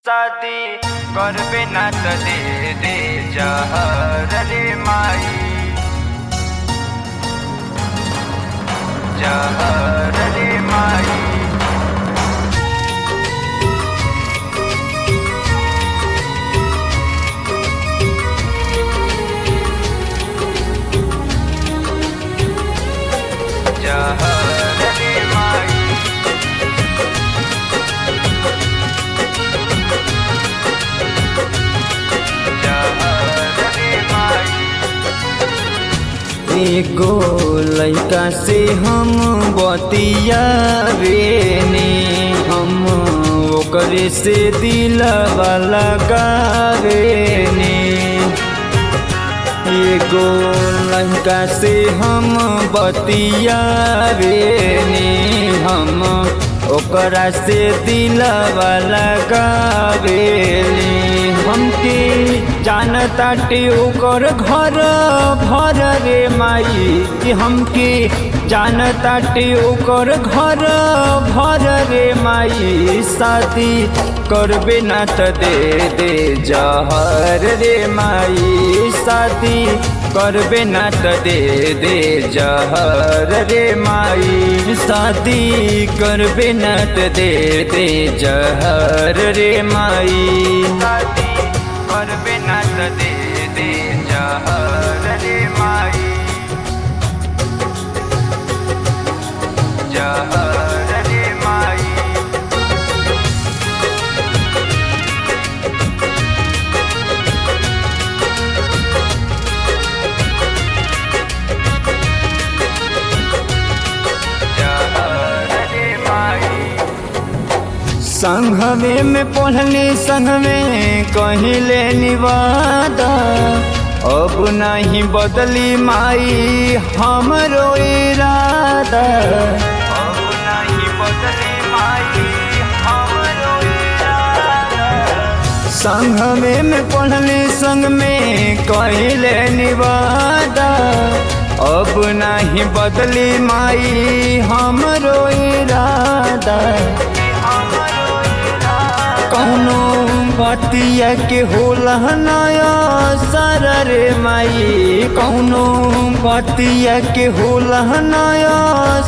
शादी करबे ना त दे दे जहर रे माई, जहर रे माई। जहर रे माई, एगो लइका से हम बतियावेनी, हम ओकरे से दिलवा लगावेनी। एगो लइका से हम बतियावेनी, हम ओकरा से दिलवा लगावेनी। हमके जानताटे ओकर घर भर रे माई, कि हमके जानताटे ओकर घर भर रे माई। शादी करबे ना त दे दे जहर रे माई, शादी करबे ना त दे दे जहर रे माई, शादी करबे ना त दे दे जहर रे माई, शादी करबे ना त दे दे जहर रे माई, जहर रे माई। संघवे में पढ़ली संघवे कहिले निवादा, अब नहीं बदली माई हमरो इरादा। अब नहीं बदली माई हमरो इरादा, संघवे में पढ़ली संग में कहिले निवादा, अब नहीं बदली माई हमरो इरादा। कौनो बतिया के होला नया सर रे माई, कौनो बतिया के होला नया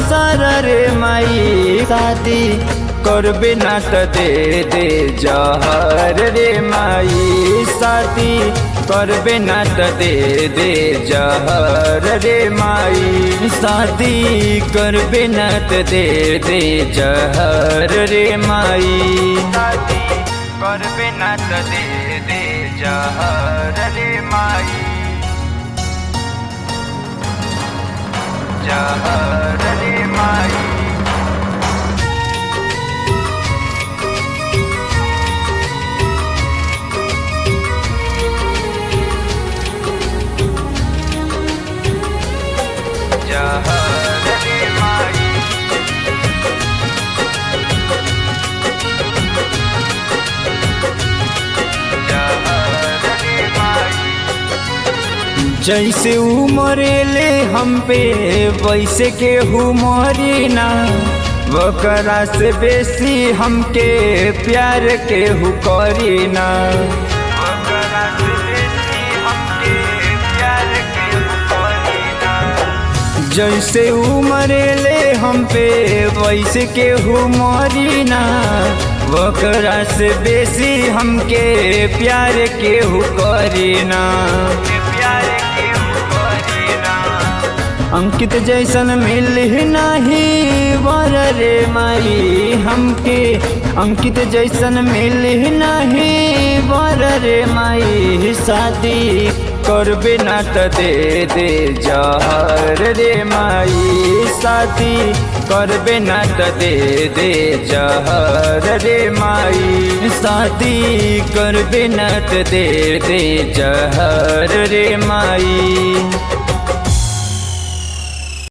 सर रे माई। शादी करबे ना त दे दे जहर रे माई, शादी करबे ना त दे दे जहर रे माई, शादी करबे ना त दे दे जहर रे माई, शादी करबे ना त दे दे जहर रे माई, जहर रे माई। जहर रे माई, जहर रे माई। जैसे उमरेले हम पे वैसे के मरी ना, वकरा से बेसी हमके प्यार के करी ना। वकरा से बेसी हमके प्यार के करी ना। जैसे उमरेले हम पे वैसे के मरी ना, वकरा से बेसी हमके प्यार के करी ना। अंकित जैसन मिली नहीं वर रे माई, हमके अंकित जैसन मिली नहीं वर रे माई। शादी करबे ना त दे दे जहर रे माई, शादी करबे ना त दे दे जहर रे माई, शादी करबे ना त दे दे जहर रे माई।